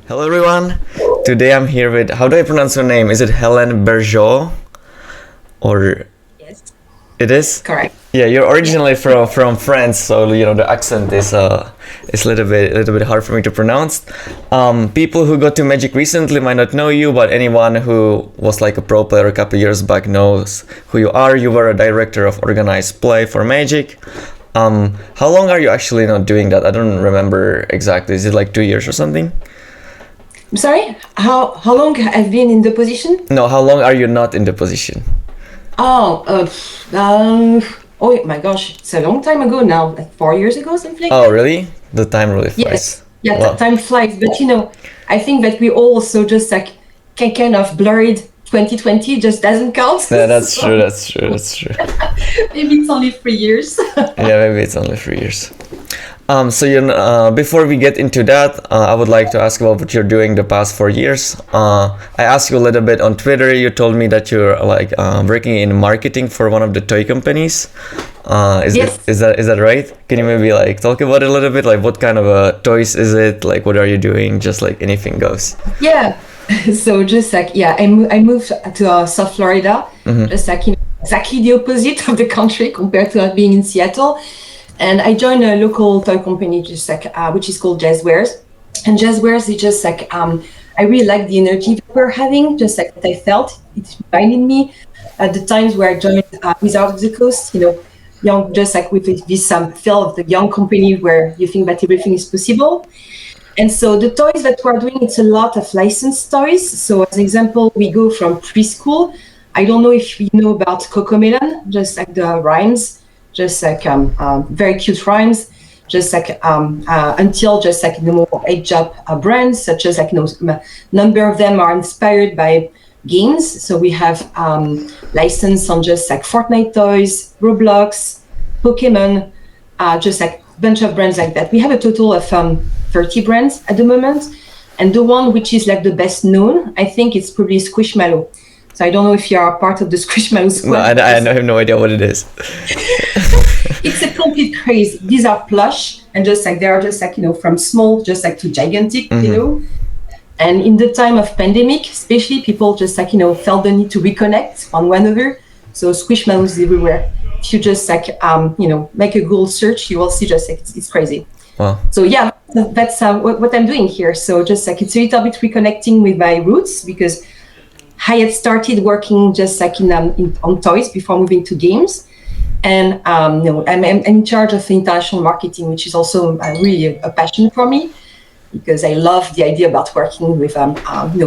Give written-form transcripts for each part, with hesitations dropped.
Hello everyone. Today I'm here with, how do I pronounce your name? Is it Helene Bergeot? Or Yes, it is? correct. Yeah, you're originally from France, so the accent is a little bit hard for me to pronounce. People who got to Magic recently might not know you, but anyone who was like a pro player a couple years back knows who you are. You were a director of organized play for Magic. How long are you actually not doing that? I don't remember exactly. Is it like 2 years or something? I'm sorry, how long I've been in the position? No, how long are you not in the position? Oh my gosh, it's a long time ago now, like 4 years ago, something like Oh, that. really? The time really flies. Yes, yeah, Wow. time flies, but I think that we also just like kind of blurred 2020 just doesn't count. Yeah, that's So true. That's true. That's true. maybe it's only 3 years. Yeah, maybe it's only 3 years. So before we get into that, I would like to ask about what you're doing the past 4 years. I asked you a little bit on Twitter. You told me that you're like working in marketing for one of the toy companies. Yes. Is that right? Can you maybe like talk about it a little bit? Like what kind of toys is it? Like what are you doing? Just like anything goes. Yeah. So just like, yeah, I moved to South Florida, just like, exactly the opposite of the country compared to being in Seattle. And I joined a local toy company, just like, which is called Jazzwares. And Jazzwares is just like, I really like the energy that we're having, just like what I felt. It reminded me at the times where I joined Wizard of the Coast, young, just like with this feel of the young company where you think that everything is possible. And so the toys that we're doing, it's a lot of licensed toys. So as an example, we go from preschool. I don't know if you know about Cocomelon, just like the rhymes, just like very cute rhymes, just like until just like the more age-up brands, such as like number of them are inspired by games. So we have license on just like Fortnite toys, Roblox, Pokemon, just like a bunch of brands like that. We have a total of 30 brands at the moment, and the one which is like the best known, I think it's probably Squishmallow. So I don't know if you are part of the Squishmallow squad. No, I have no idea what it is. It's a complete craze. These are plush, and just like they are just like from small just like to gigantic, And in the time of pandemic, especially, people just like felt the need to reconnect on one another. So Squishmallows everywhere. If you just like make a Google search, you will see just like it's crazy. Wow. So yeah, that's what I'm doing here. So just like it's a little bit reconnecting with my roots, because I had started working just like on toys before moving to games, and I'm in charge of international marketing, which is also really a passion for me, because I love the idea about working with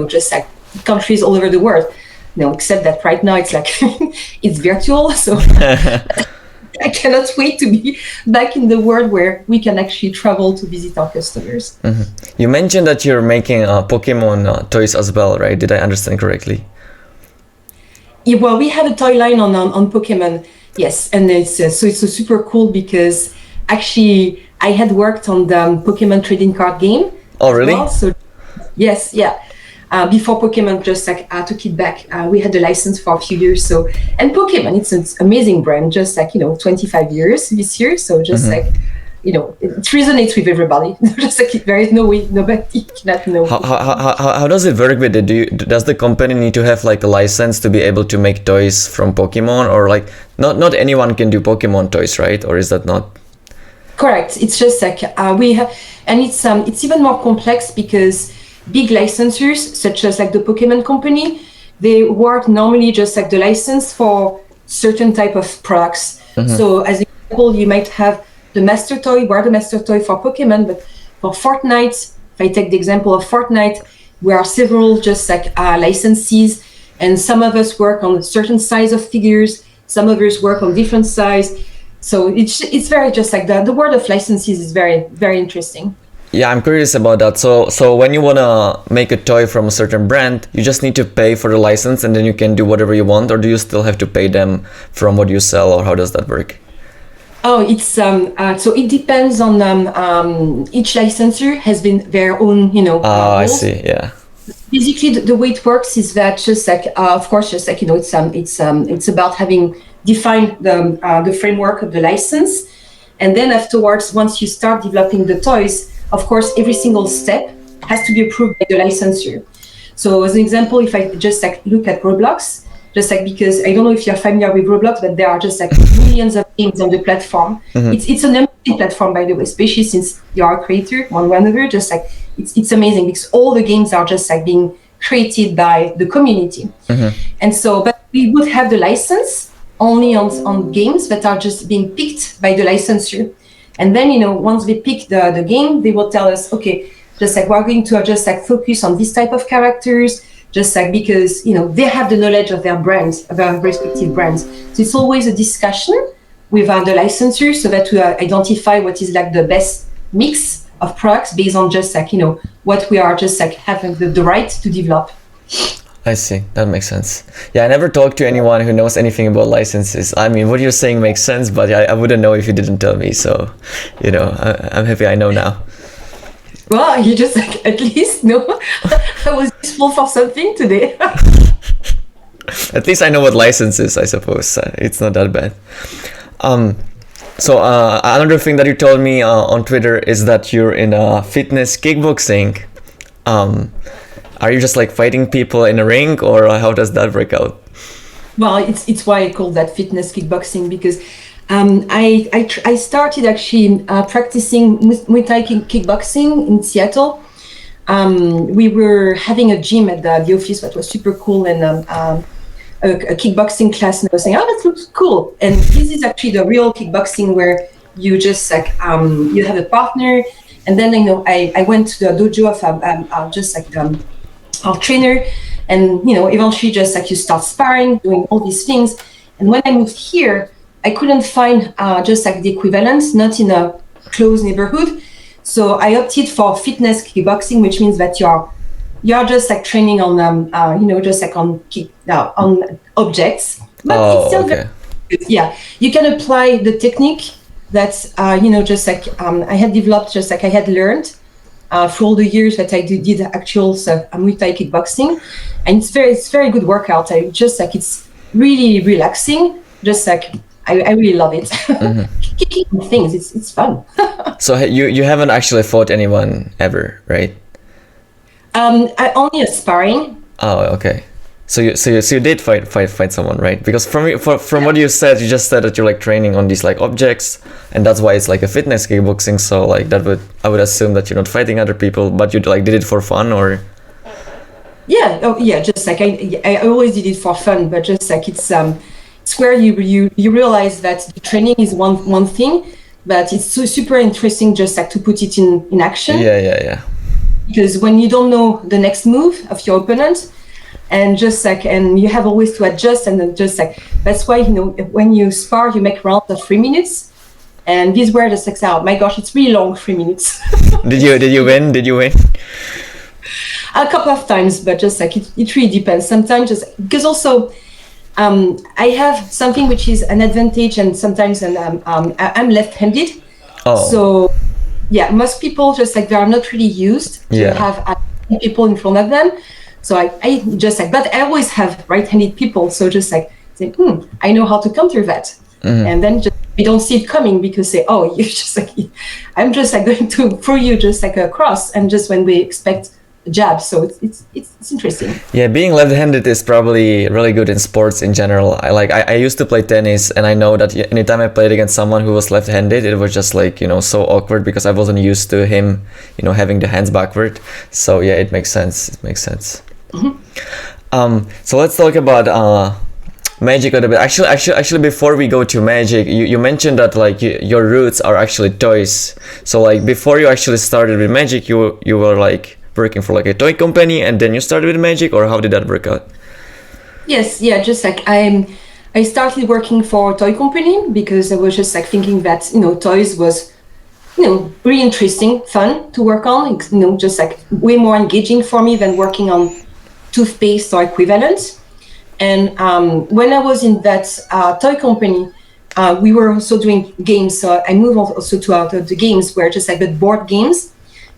just like countries all over the world. Except that right now it's like it's virtual, so I cannot wait to be back in the world where we can actually travel to visit our customers. You mentioned that you're making Pokemon toys as well, right? Did I understand correctly? Yeah, well, we have a toy line on Pokemon, yes, and it's super cool because actually I had worked on the Pokemon trading card game. Oh, really? Well, so yes, yeah. Before Pokemon just like took it back, we had the license for a few years. So, and Pokemon, it's an amazing brand, just like 25 years this year. So just like it resonates with everybody. Just like there is no way nobody cannot know. How does it work with it? Does the company need to have like a license to be able to make toys from Pokemon, or like not anyone can do Pokemon toys, right? Or is that not? Correct. It's just like we have, and it's even more complex because big licensors, such as like the Pokemon company, they work normally just like the license for certain type of products. So as an example, you might have the master toy, we're the master toy for Pokemon, but for Fortnite, if I take the example of Fortnite, we are several just like licensees, and some of us work on a certain size of figures, some of us work on different size. So it's very just like the world of licenses is very, very interesting. Yeah, I'm curious about that. So when you wanna make a toy from a certain brand, you just need to pay for the license and then you can do whatever you want, or do you still have to pay them from what you sell, or how does that work? Oh, it's so it depends on each licensor has been their own I rules. see. Yeah. Basically, the way it works is that just like, of course, just like, it's about having defined the framework of the license. And then afterwards, once you start developing the toys, of course, every single step has to be approved by the licensor. So as an example, if I just like look at Roblox, just like, because I don't know if you're familiar with Roblox, but there are just like millions of games on the platform. It's an amazing platform, by the way, especially since you are a creator, one way or another. Just like it's amazing because all the games are just like being created by the community. And so, but we would have the license only on games that are just being picked by the licensor. And then, once they pick the game, they will tell us, okay, just like we're going to just like focus on this type of characters, just like because they have the knowledge of their brands, of their respective brands. So it's always a discussion with the licensor so that we identify what is like the best mix of products based on just like what we are just like having the right to develop. I see. That makes sense. Yeah, I never talked to anyone who knows anything about licenses. I mean, what you're saying makes sense, but I wouldn't know if you didn't tell me. So, I'm happy I know now. Well, you just like at least know I was useful for something today. At least I know what license is, I suppose. It's not that bad. So another thing that you told me on Twitter is that you're in fitness kickboxing. Are you just like fighting people in a ring, or how does that work out? Well, it's why I call that fitness kickboxing, because I started actually practicing Muay Thai kickboxing in Seattle. We were having a gym at the office that was super cool, and a kickboxing class, and I was saying, oh, that looks cool. And this is actually the real kickboxing where you just like you have a partner, and then I went to the dojo of just like our trainer, and eventually just like you start sparring, doing all these things. And when I moved here, I couldn't find just like the equivalent, not in a close neighborhood. So I opted for fitness kickboxing, which means that you're just like training on just like on objects. But it's still okay. Yeah, you can apply the technique that just like I had developed, just like I had learned for all the years that I did actual Muay Thai kickboxing, and it's very good workout. I just like it's really relaxing. Just like I really love it. Kicking things, it's fun. So you haven't actually fought anyone ever, right? I only sparring. Oh, okay. So you did fight someone, right? Because from what you said, you just said that you're like training on these like objects, and that's why it's like a fitness kickboxing. So like I would assume that you're not fighting other people, but you like did it for fun, or? Yeah. Oh yeah. Just like I always did it for fun, but just like it's where you realize that the training is one thing, but it's so super interesting just like to put it in action. Yeah. Because when you don't know the next move of your opponent, and just like and you have always to adjust, and then just like that's why when you spar you make rounds of 3 minutes, and these were just like, oh my gosh, it's really long, 3 minutes. Did you win? A couple of times, but just like it really depends. Sometimes just because also I have something which is an advantage, and sometimes I'm left-handed. So yeah, most people just like they are not really used to have people in front of them. So I just like, but I always have right-handed people. So just like say, I know how to counter that, and then just we don't see it coming because say, oh, you're just like, I'm just like going to throw you just like a cross, and just when we expect a jab. So it's interesting. Yeah, being left-handed is probably really good in sports in general. I used to play tennis, and I know that anytime I played against someone who was left-handed, it was just like so awkward because I wasn't used to him having the hands backward. So yeah, it makes sense. So let's talk about Magic a little bit. Actually, before we go to Magic, you mentioned that like your roots are actually toys. So like before you actually started with Magic, you were like working for like a toy company, and then you started with Magic, or how did that work out? Yes, yeah, just like I started working for a toy company because I was just like thinking that toys was really interesting, fun to work on, just like way more engaging for me than working on toothpaste or equivalent. And when I was in that toy company, we were also doing games. So I moved also to the games where just like the board games,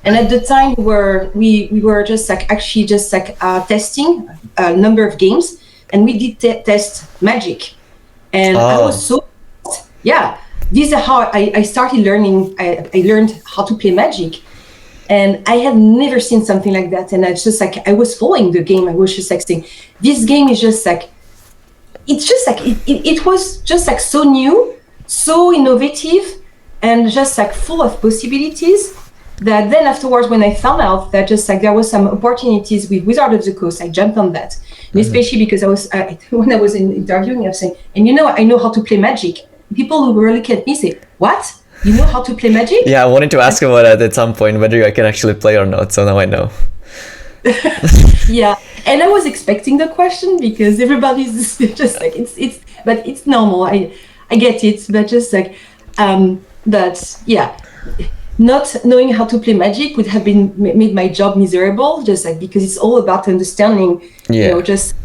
And at the time, we were just like actually just like testing a number of games, and we did test Magic, and I was so This is how I started learning. I learned how to play Magic, and I had never seen something like that. And I just like I was following the game. I was just like saying, this game is just like it's just like it was just like so new, so innovative, and just like full of possibilities. That then afterwards, when I found out that just like there was some opportunities with Wizard of the Coast, I jumped on that. And especially because I was when I was interviewing, I was saying, and I know how to play Magic. People who were looking at me say, "What? You know how to play Magic?" Yeah, I wanted to ask about that at some point, whether I can actually play or not. So now I know. Yeah, and I was expecting the question because everybody's just like it's, but it's normal. I get it, but just like but yeah. Not knowing how to play Magic would have been made my job miserable, just like because it's all about understanding, just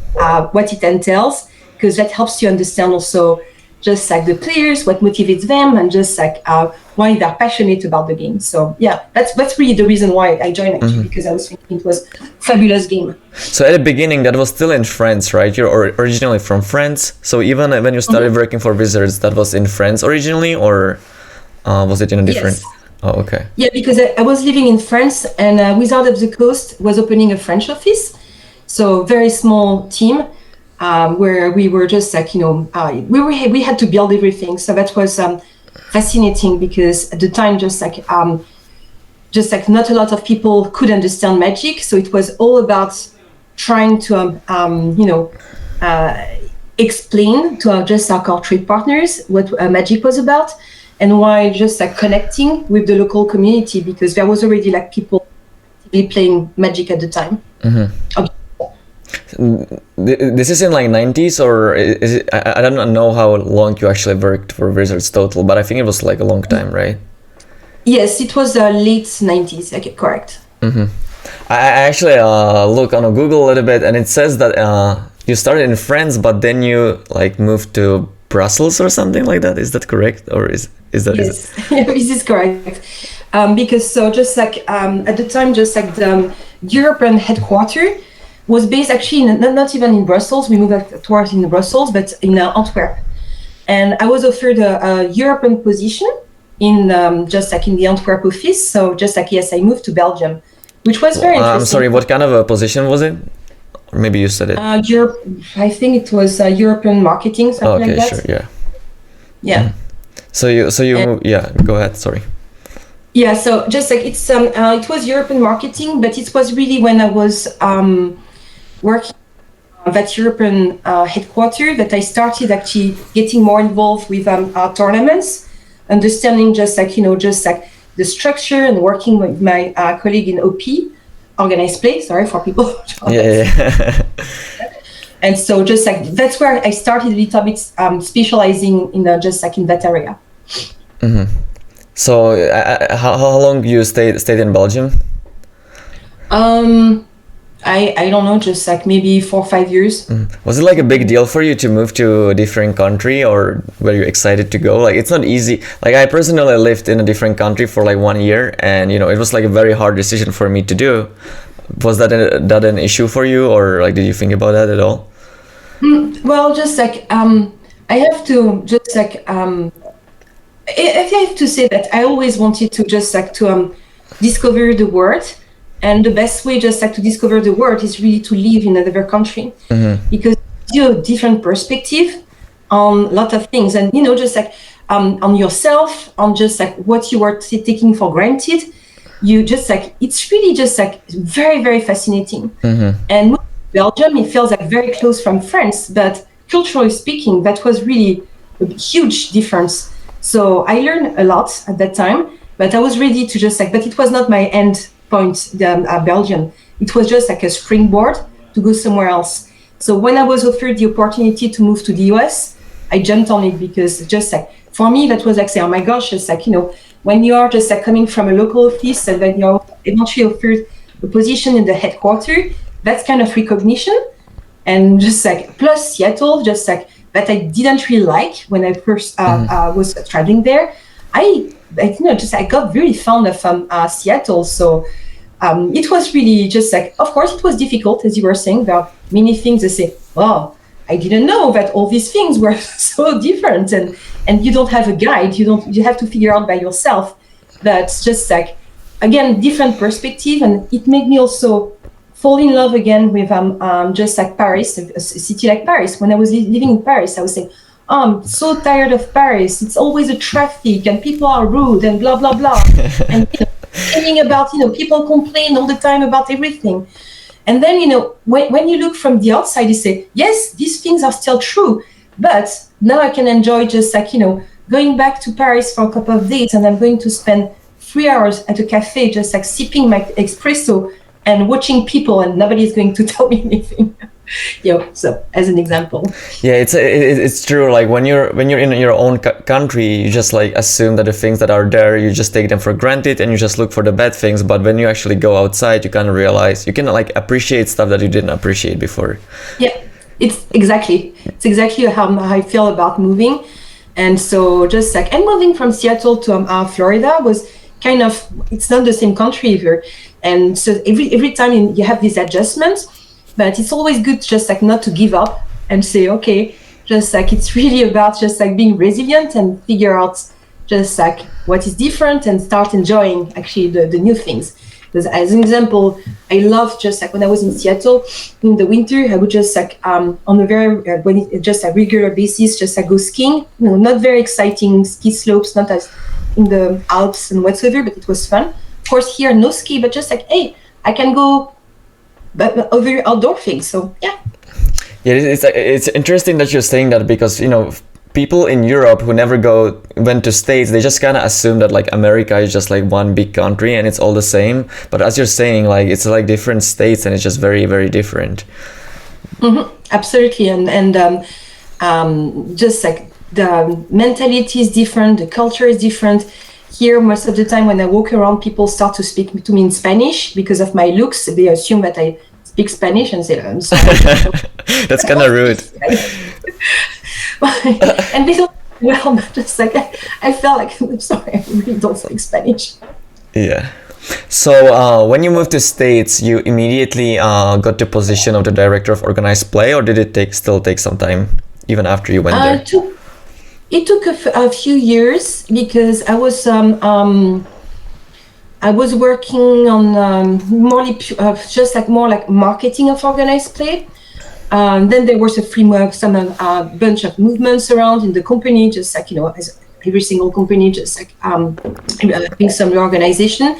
what it entails, because that helps you understand also just like the players, what motivates them, and just like why they're passionate about the game. So yeah, that's really the reason why I joined actually, because I was thinking it was a fabulous game. So at the beginning, that was still in France, right? You're originally from France, so even when you started working for Wizards, that was in France originally, or was it in a different? Yes. Oh, okay. Yeah, because I was living in France, and Wizard of the Coast was opening a French office. So very small team where we were just like, we had to build everything. So that was fascinating because at the time, just like not a lot of people could understand Magic. So it was all about trying to, explain to just our trade partners what Magic was about. And why just like connecting with the local community, because there was already like people playing Magic at the time. This is in like 90s, or is it? I don't know how long you actually worked for Wizards total, but I think it was like a long time, right? Yes, it was late 90s. Okay, correct. I actually look on Google a little bit, and it says that you started in France, but then you like moved to Brussels or something like that. Is that correct, or is that? Yes, this is correct. Because so just like at the time, just like the European headquarters was based actually not even in Brussels. We moved towards in Brussels, but in Antwerp. And I was offered a European position in just like in the Antwerp office. So just like yes, I moved to Belgium, which was very interesting. I'm sorry, what kind of a position was it? Or maybe you said it. I think it was European marketing, something like that. Okay, sure, yeah. Yeah. So you go ahead. Sorry. Yeah, so just like it was European marketing, but it was really when I was working at that European headquarters that I started actually getting more involved with tournaments, understanding just like the structure and working with my colleague in OP, organized play. Sorry for people. Yeah. And so just like that's where I started a little bit specializing in just like in that area. So how long you stayed in Belgium? I don't know, just like maybe 4 or 5 years. Was it like a big deal for you to move to a different country, or were you excited to go? Like, it's not easy. Like, I personally lived in a different country for like 1 year, and it was like a very hard decision for me to do. Was that an issue for you, or like did you think about that at all? Well, just like I have to just like I have to say that I always wanted to just like to discover the world. And the best way just like to discover the world is really to live in another country, because you have a different perspective on a lot of things, and just like on yourself, on just like what you are taking for granted. You just like it's really just like very, very fascinating. And Belgium, it feels like very close from France, but culturally speaking, that was really a huge difference. So I learned a lot at that time, but I was ready to just like, but it was not my end point, Belgium. It was just like a springboard to go somewhere else. So when I was offered the opportunity to move to the US, I jumped on it because just like, for me, that was like, say, oh my gosh, it's like, when you are just like coming from a local office and then you're eventually offered a position in the headquarters, that's kind of recognition. And just like, plus Seattle, just like that I didn't really like when I first was traveling there. I I got really fond of Seattle. So it was really just like, of course, it was difficult, as you were saying. There are many things I say, wow, I didn't know that all these things were so different, and you don't have a guide. You have to figure out by yourself. That's just like, again, different perspective, and it made me also fall in love again with just like Paris, a city like Paris. When I was living in Paris, I was saying, oh, I'm so tired of Paris. It's always a traffic, and people are rude, and blah blah blah, and thinking about people complain all the time about everything. And then, when you look from the outside, you say, yes, these things are still true, but now I can enjoy just like, going back to Paris for a couple of days, and I'm going to spend 3 hours at a cafe, just like sipping my espresso and watching people, and nobody's going to tell me anything. So as an example. Yeah, it's true. Like when you're in your own country, you just like assume that the things that are there, you just take them for granted, and you just look for the bad things. But when you actually go outside, you kind of realize you can like appreciate stuff that you didn't appreciate before. Yeah, it's exactly how I feel about moving. And so just like, and moving from Seattle to Florida was kind of, it's not the same country either. And so every time you have these adjustments. But it's always good just like not to give up and say, okay, just like it's really about just like being resilient and figure out just like what is different and start enjoying actually the new things. Because as an example, I love just like when I was in Seattle in the winter, I would just like on a very just a regular basis, just like go skiing. Not very exciting ski slopes, not as in the Alps and whatsoever, but it was fun. Of course, here no ski, but just like, hey, I can go. But other outdoor things, so yeah. Yeah, it's interesting that you're saying that, because people in Europe who never went to States, they just kind of assume that like America is just like one big country and it's all the same. But as you're saying, like it's like different states and it's just very, very different. Mm-hmm. Absolutely, and just like the mentality is different, the culture is different. Here, most of the time when I walk around, people start to speak to me in Spanish because of my looks. They assume that I speak Spanish and say, I'm sorry. That's kind of rude. And they don't, well, just like, I felt like, I'm sorry, I really don't speak Spanish. Yeah. So when you moved to States, you immediately got the position of the director of organized play, or did it still take some time, even after you went there? It took a few years because I was working on more like marketing of organized play. Then there was a bunch of movements around in the company, just like as every single company, just like having some reorganization,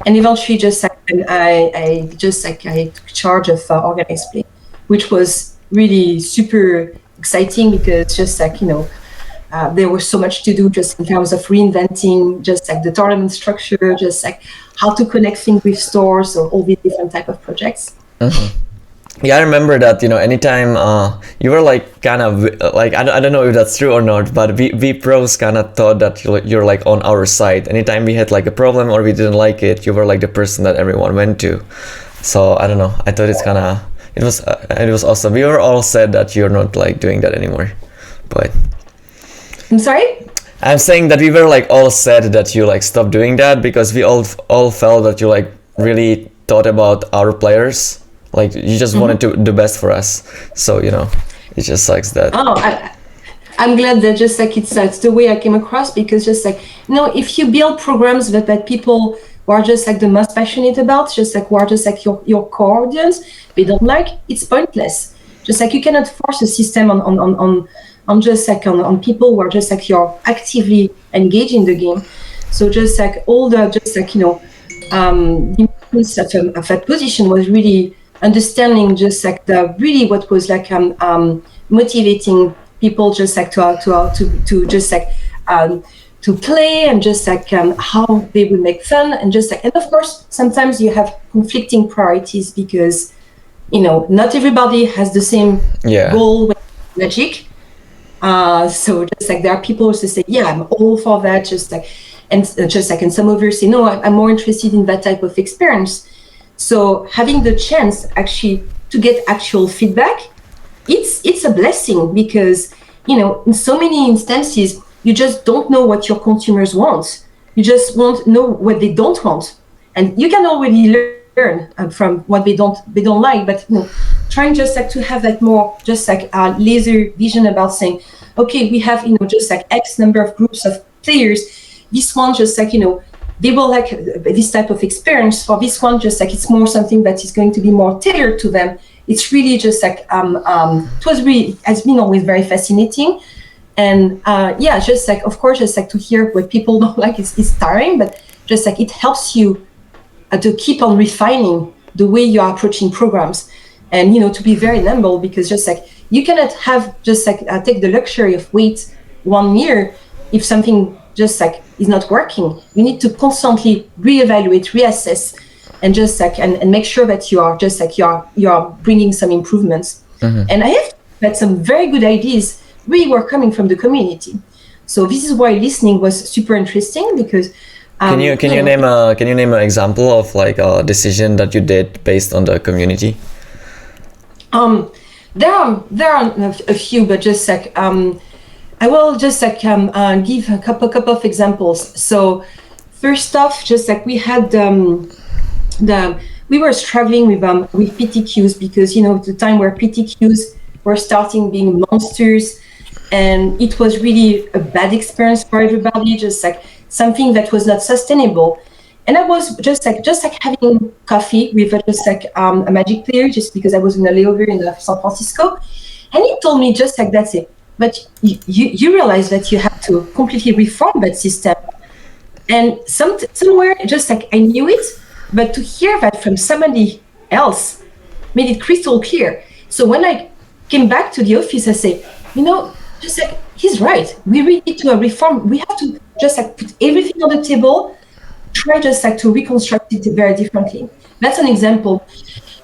and eventually just like I took charge of organized play, which was really super exciting because just like there was so much to do just in terms of reinventing just like the tournament structure, just like how to connect things with stores, or all these different type of projects. Mm-hmm. Yeah, I remember that, anytime you were like kind of like, I don't know if that's true or not, but we pros kind of thought that you're like on our side. Anytime we had like a problem or we didn't like it, you were like the person that everyone went to. So I don't know, I thought it was awesome. We were all sad that you're not like doing that anymore, but... I'm sorry? I'm saying that we were like all sad that you like stopped doing that, because we all felt that you like really thought about our players. Like you just wanted to do the best for us. So, it just sucks that. Oh, I'm glad that just like it's the way I came across, because just like, if you build programs that people who are just like the most passionate about, just like who are just like your core audience, they don't like, it's pointless. Just like you cannot force a system on just like on people who are just like you're actively engaged in the game. So just like all the just like the importance of that position was really understanding just like what was like motivating people just like to just like to play, and just like how they would make fun, and just like, and of course sometimes you have conflicting priorities because not everybody has the same goal with Magic. So just like there are people who say, yeah, I'm all for that, just like, and some others say, no, I'm more interested in that type of experience. So having the chance actually to get actual feedback, it's a blessing, because in so many instances you just don't know what your consumers want. You just won't know what they don't want, and you can already learn from what they don't like. But trying just like to have that more just like laser vision about saying, okay, we have just like X number of groups of players. This one just like they will like this type of experience. For this one, just like it's more something that is going to be more tailored to them. It's really just like it has been always very fascinating. And just like, of course, just like to hear what people don't like is tiring, but just like it helps you to keep on refining the way you are approaching programs, and to be very nimble, because just like you cannot have just like take the luxury of wait 1 year if something just like is not working. You need to constantly reevaluate, reassess, and just like and make sure that you are just like you are bringing some improvements. And I have had some very good ideas really were coming from the community. So this is why listening was super interesting, because can you name an example of like a decision that you did based on the community? There are a few, but just like I will just like give a couple of examples. So first off, just like we had we were struggling with PTQs, because the time where PTQs were starting being monsters, and it was really a bad experience for everybody, just like something that was not sustainable. And I was just like having coffee with just like a Magic player, just because I was in a layover in San Francisco, and he told me just like, that's it. But you realize that you have to completely reform that system. And somewhere just like I knew it, but to hear that from somebody else made it crystal clear. So when I came back to the office, I say, just like he's right. We really need to reform. We have to just like put everything on the table, try just like to reconstruct it very differently. That's an example.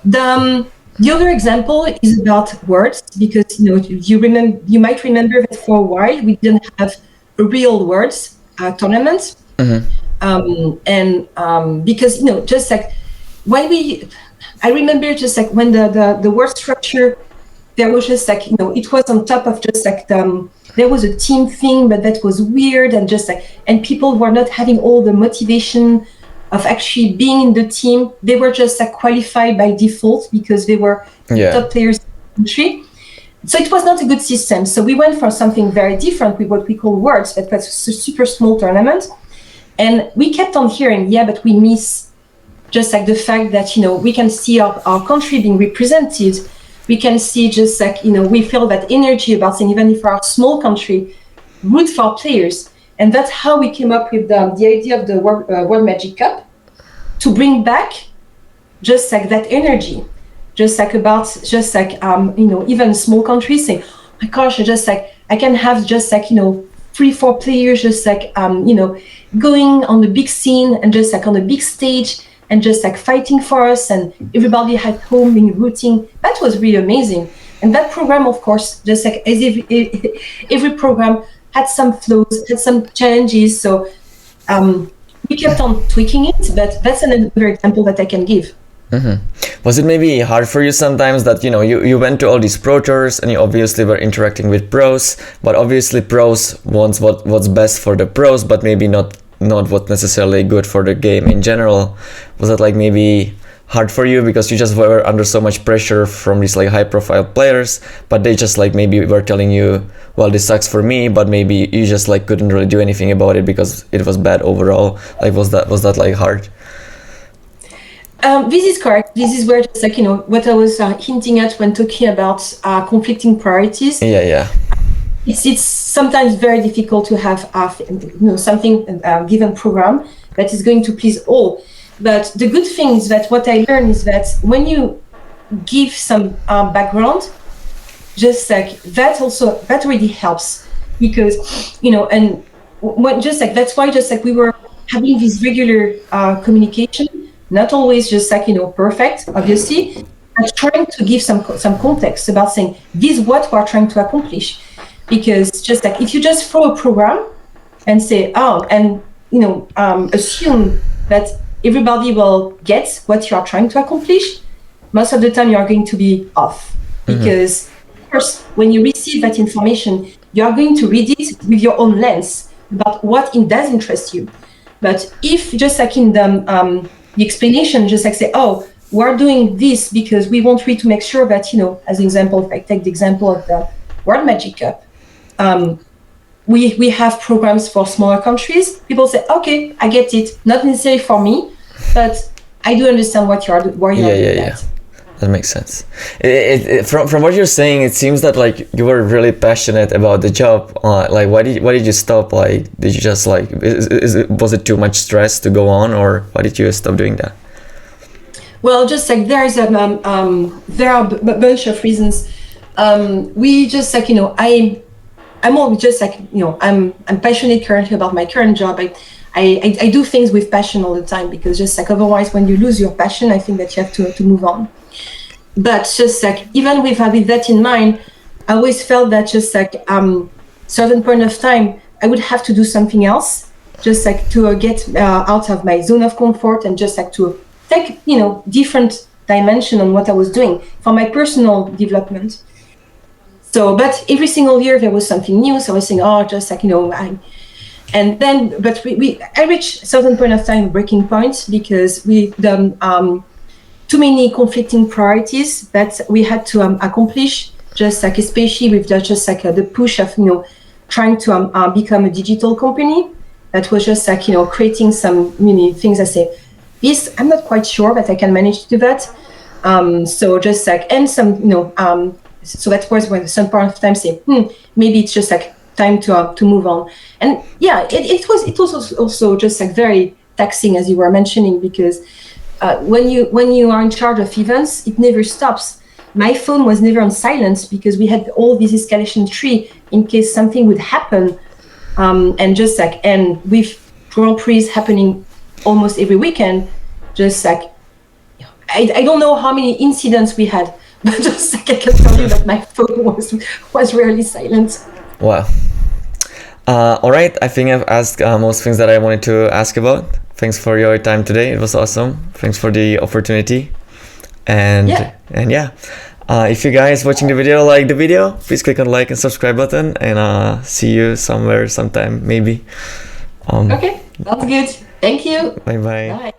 The other example is about words, because you might remember that for a while we didn't have a real words tournament. Because just like when I remember just like when the word structure, there was just like it was on top of just like there was a team thing, but that was weird, and just like and people were not having all the motivation of actually being in the team. They were just like qualified by default because they were top players in the country. So it was not a good system. So we went for something very different with what we call words, that was a super small tournament. And we kept on hearing, but we miss just like the fact that, we can see our country being represented. We can see just like, we feel that energy about saying, even if we're a small country, root for players. And that's how we came up with the idea of the World Magic Cup, to bring back just like that energy, just like about just like, even small countries saying, oh my gosh, just like, I can have just like, 3-4 players just like, going on the big scene and just like on the big stage and just like fighting for us, and everybody at home being rooting. That was really amazing. And that program, of course, just like as every program had some flaws, had some challenges. So we kept on tweaking it, but that's another example that I can give. Was it maybe hard for you sometimes that you went to all these pro tours and you obviously were interacting with pros, but obviously pros wants what's best for the pros, but maybe not what's necessarily good for the game in general? Was that like maybe hard for you because you just were under so much pressure from these like high profile players, but they just like maybe were telling you, well, this sucks for me, but maybe you just like couldn't really do anything about it because it was bad overall? Like was that like hard? This is correct. This is where just like what I was hinting at when talking about conflicting priorities. It's sometimes very difficult to have something given program that is going to please all. But the good thing is that what I learned is that when you give some background, just like that really helps, because and when just like that's why just like we were having this regular communication. Not always just like, perfect, obviously, but trying to give some context about saying, this is what we're trying to accomplish. Because just like, if you just throw a program and say, assume that everybody will get what you are trying to accomplish, most of the time you are going to be off. Because, of course, when you receive that information, you are going to read it with your own lens about what does interest you. But if just like in the explanation, just like say, oh, we're doing this because we want really to make sure that, you know, as an example, if I take the example of the World Magic Cup, we have programs for smaller countries. People say, okay, I get it. Not necessarily for me, but I do understand what you're doing. Yeah. That makes sense. From what you're saying, it seems that like you were really passionate about the job. Like, why did you stop? Like, did you just like was it too much stress to go on, or why did you stop doing that? Well, just like there are a bunch of reasons. We just like, you know, I'm all just like, you know, I'm passionate currently about my current job. I do things with passion all the time, because just like otherwise when you lose your passion, I think that you have to move on. But just like even with that in mind, I always felt that just like certain point of time I would have to do something else, just like to get out of my zone of comfort, and just like to take, you know, different dimension on what I was doing for my personal development. So, but every single year there was something new. So I was saying, oh, just like, you know, I reached a certain point of time, breaking point, because we done too many conflicting priorities that we had to accomplish, just like especially with the push of, you know, trying to become a digital company. That was just like, you know, creating some many things. I say, this I'm not quite sure that I can manage to do that. So just like, and some, you know, so that was when some part of time say, maybe it's just like time to move on. And yeah, it was also just like very taxing, as you were mentioning, because when you are in charge of events, it never stops. My phone was never on silent, because we had all this escalation tree in case something would happen. And just like, and with Grand Prix happening almost every weekend, just like, I don't know how many incidents we had, but just like I can tell you that my phone was rarely silent. Wow. All right, I think I've asked most things that I wanted to ask about. Thanks for your time today. It was awesome. Thanks for the opportunity. And yeah. If you guys watching the video like the video, please click on the like and subscribe button, and see you somewhere sometime maybe. Okay, that's good. Thank you. Bye. Bye.